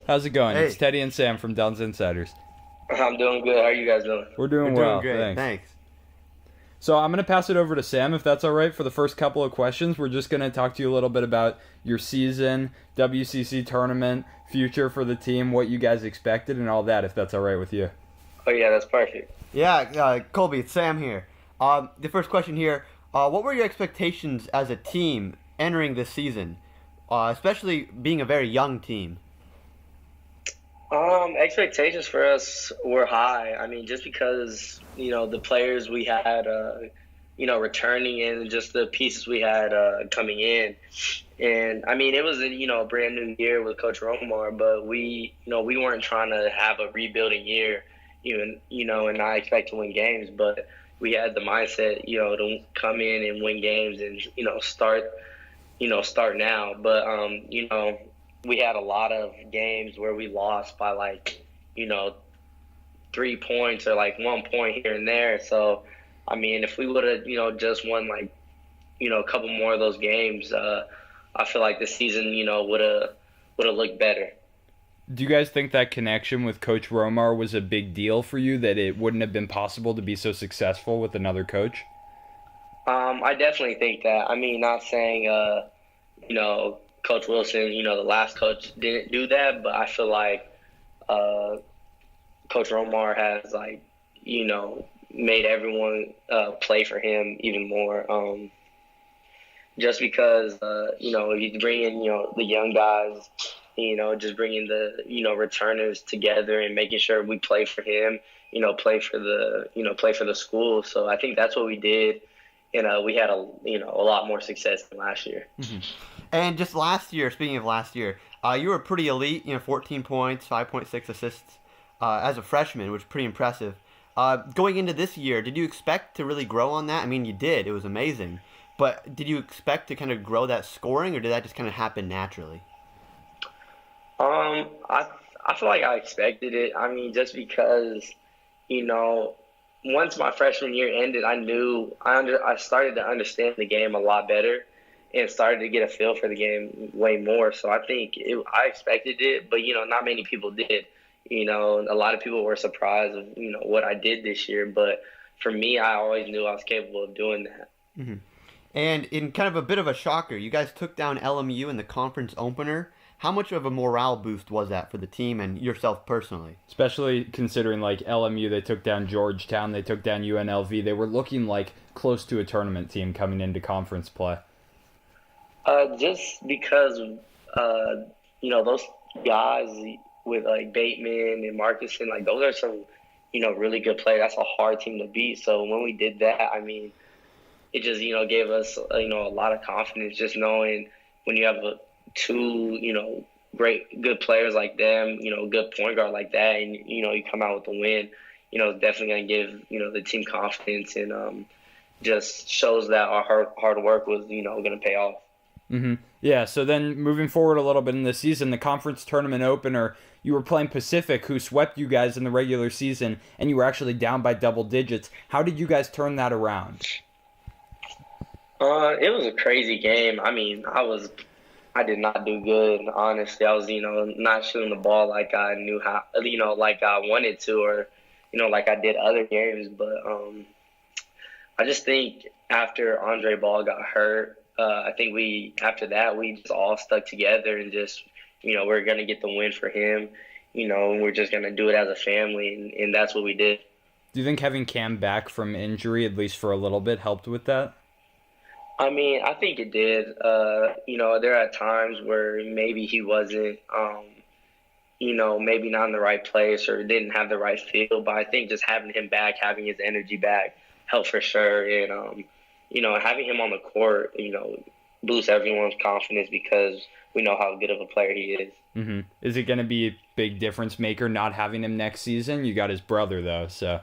How's it going? Hey, It's Teddy and Sam from Dunn's Insiders. I'm doing good. How are you guys doing? We're we're doing doing well, great. thanks. Thanks. So I'm going to pass it over to Sam if that's all right for the first couple of questions. We're just going to talk to you a little bit about your season, WCC tournament, future for the team, what you guys expected, and all that, if that's all right with you. Oh yeah, that's perfect. Yeah, Colby, it's Sam here. The first question here: what were your expectations as a team entering this season, especially being a very young team? Expectations for us were high. I mean, just because the players we had, returning and just the pieces we had coming in, and I mean it was a brand new year with Coach Romar, but we weren't trying to have a rebuilding year, and not expect to win games, but we had the mindset to come in and win games and start now, but we had a lot of games where we lost by 3 points or 1 point here and there. So, I mean, if we would have, just won a couple more of those games, I feel like the season, would have looked better. Do you guys think that connection with Coach Romar was a big deal for you, that it wouldn't have been possible to be so successful with another coach? I definitely think that. I mean, not saying, Coach Wilson, the last coach didn't do that, but I feel like Coach Romar has made everyone play for him even more. Just because he's bringing the young guys, just bringing the returners together and making sure we play for him, play for the school. So I think that's what we did, and we had a lot more success than last year. Mm-hmm. And just last year, speaking of last year, you were pretty elite. 14 points, 5.6 assists as a freshman, which is pretty impressive. Going into this year, did you expect to really grow on that? I mean, you did. It was amazing. But did you expect to kind of grow that scoring, or did that just kind of happen naturally? I feel like I expected it. I mean, just because, once my freshman year ended, I started to understand the game a lot better and started to get a feel for the game way more. So I think I expected it, but, not many people did. A lot of people were surprised of, what I did this year. But for me, I always knew I was capable of doing that. Mm-hmm. And in kind of a bit of a shocker, you guys took down LMU in the conference opener. How much of a morale boost was that for the team and yourself personally? Especially considering LMU, they took down Georgetown, they took down UNLV. They were looking close to a tournament team coming into conference play. Just because, those guys with Bateman and Marcusson, those are some, really good players. That's a hard team to beat. So when we did that, I mean, it just, gave us, a lot of confidence just knowing when you have two, good players like them, good point guard like that, and, you come out with the win, it's definitely going to give, the team confidence and just shows that our hard work was, going to pay off. Mm-hmm. Yeah, so then moving forward a little bit in the season, the conference tournament opener, you were playing Pacific, who swept you guys in the regular season, and you were actually down by double digits. How did you guys turn that around? It was a crazy game. I mean, I did not do good, honestly. I was, not shooting the ball like I knew how, like I wanted to, or, like I did other games. But I just think after Andre Ball got hurt, I think after that, we just all stuck together and just, we're going to get the win for him, and we're just going to do it as a family, and that's what we did. Do you think having Cam back from injury, at least for a little bit, helped with that? I mean, I think it did. There are times where maybe he wasn't, maybe not in the right place or didn't have the right feel. But I think just having him back, having his energy back, helped for sure. And, having him on the court, boosts everyone's confidence because we know how good of a player he is. Mm-hmm. Is it going to be a big difference maker not having him next season? You got his brother, though, so.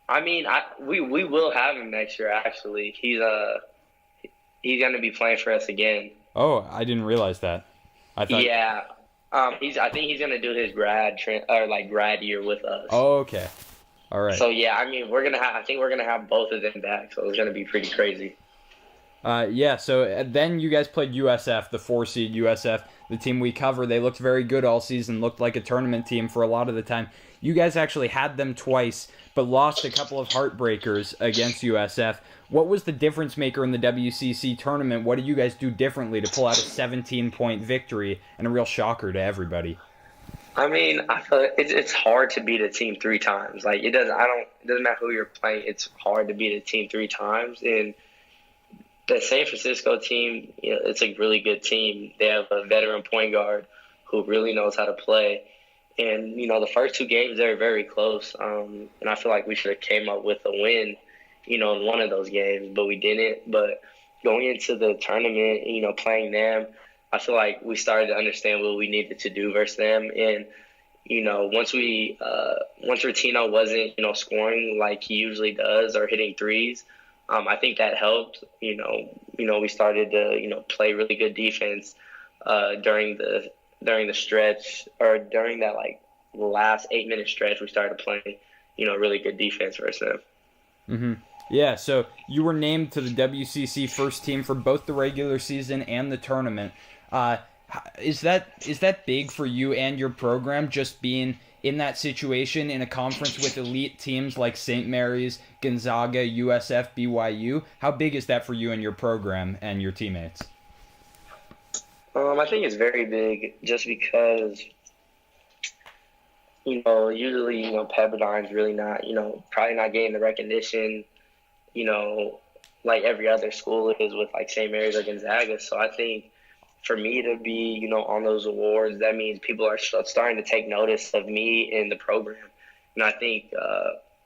I mean, we will have him next year. Actually, he's gonna be playing for us again. Oh, I didn't realize that. I thought. Yeah, I think he's gonna do his grad year with us. Oh, okay. All right. So yeah, I mean, I think we're gonna have both of them back. So it's gonna be pretty crazy. Yeah, so then you guys played USF, the 4 seed USF, the team we cover. They looked very good all season, looked like a tournament team for a lot of the time. You guys actually had them twice, but lost a couple of heartbreakers against USF. What was the difference maker in the WCC tournament? What did you guys do differently to pull out a 17-point victory and a real shocker to everybody? I mean, I feel like it's hard to beat a team 3 times. Like it doesn't matter who you're playing. It's hard to beat a team 3 times. And the San Francisco team, it's a really good team. They have a veteran point guard who really knows how to play. And, the first 2 games, they were very close. And I feel like we should have came up with a win, in one of those games, but we didn't. But going into the tournament, playing them, I feel like we started to understand what we needed to do versus them. And, once Rotino wasn't, scoring like he usually does or hitting threes, I think that helped. We started to play really good defense during the stretch, or during that like last 8-minute stretch. We started playing really good defense versus them. Mm-hmm. Yeah, so you were named to the WCC first team for both the regular season and the tournament. Is that big for you and your program, just being in that situation in a conference with elite teams like St. Mary's, Gonzaga, USF, BYU? How big is that for you and your program and your teammates? I think it's very big just because, usually, Pepperdine's really not, probably not getting the recognition, like every other school is with like St. Mary's or Gonzaga. So I think for me to be, on those awards, that means people are starting to take notice of me in the program. And I think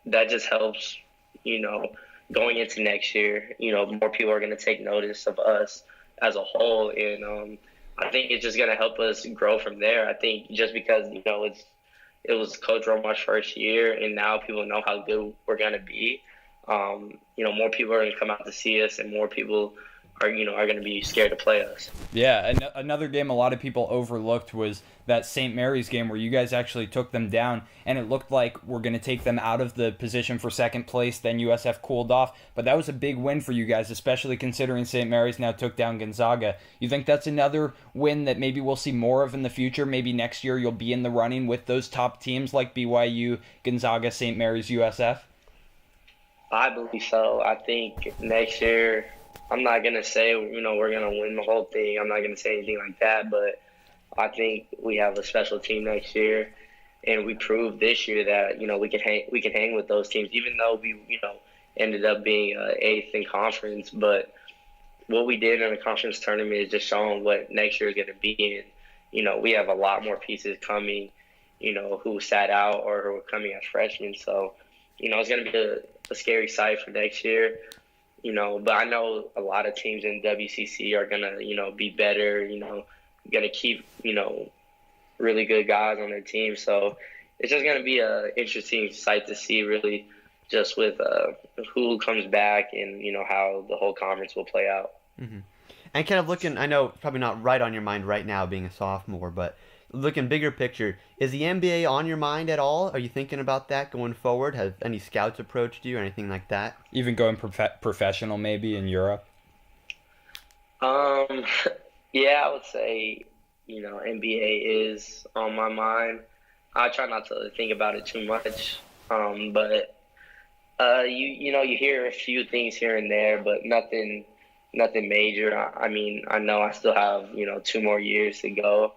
that just helps, going into next year, more people are going to take notice of us as a whole. And I think it's just going to help us grow from there. I think just because, it was Coach Romar's first year, and now people know how good we're going to be. More people are going to come out to see us, and more people are going to be scared to play us. Yeah, another game a lot of people overlooked was that St. Mary's game where you guys actually took them down, and it looked like we're going to take them out of the position for second place. Then USF cooled off, but that was a big win for you guys, especially considering St. Mary's now took down Gonzaga. You think that's another win that maybe we'll see more of in the future? Maybe next year you'll be in the running with those top teams like BYU, Gonzaga, St. Mary's, USF? I believe so. I think next year, I'm not going to say, we're going to win the whole thing. I'm not going to say anything like that, but I think we have a special team next year, and we proved this year that, we can hang with those teams, even though we, ended up being 8th in conference. But what we did in the conference tournament is just showing what next year is going to be. And, we have a lot more pieces coming, who sat out or who are coming as freshmen. So, it's going to be a scary sight for next year. But I know a lot of teams in WCC are going to, be better, going to keep, really good guys on their team. So it's just going to be an interesting sight to see, really, just with who comes back and, how the whole conference will play out. Mm-hmm. And kind of looking, I know probably not right on your mind right now being a sophomore, but looking bigger picture, is the NBA on your mind at all? Are you thinking about that going forward? Have any scouts approached you or anything like that? Even going professional maybe in Europe? Yeah, I would say, NBA is on my mind. I try not to think about it too much, but you hear a few things here and there, but nothing major. I mean, I know I still have 2 more years to go.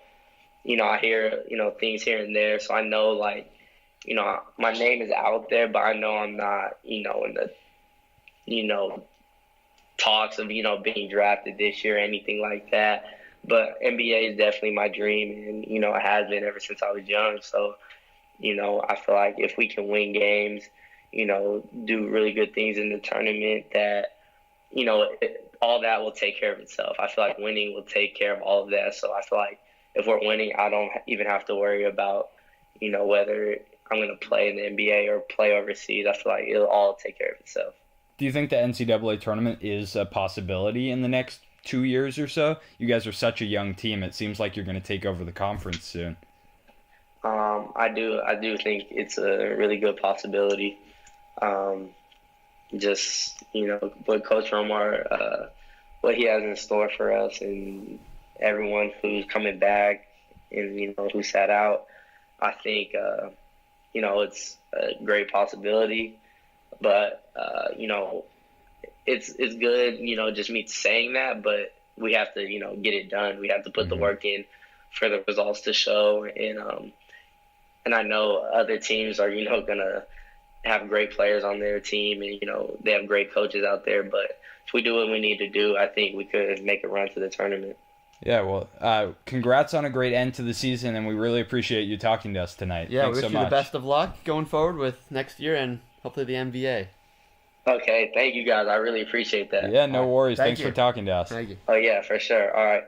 I hear things here and there, so I know my name is out there, but I know I'm not in the talks of being drafted this year or anything like that. But NBA is definitely my dream, and it has been ever since I was young. So I feel like if we can win games, do really good things in the tournament, that all that will take care of itself. I feel like winning will take care of all of that. So I feel like if we're winning, I don't even have to worry about whether I'm going to play in the NBA or play overseas. I feel like it'll all take care of itself. Do you think the NCAA tournament is a possibility in the next 2 years or so? You guys are such a young team. It seems like you're going to take over the conference soon. I do think it's a really good possibility. Just what Coach Romar what he has in store for us and everyone who's coming back and, who sat out. I think, it's a great possibility. But, it's good, just me saying that, but we have to, get it done. We have to put the work in for the results to show. And I know other teams are, going to have great players on their team and, they have great coaches out there. But if we do what we need to do, I think we could make a run to the tournament. Yeah, well, congrats on a great end to the season, and we really appreciate you talking to us tonight. Yeah, Thanks we so wish you much. the best of luck going forward with next year and hopefully the NBA. Okay, thank you guys. I really appreciate that. Yeah, no worries. Thank Thanks you. for talking to us. Thank you. Oh, yeah, for sure. All right.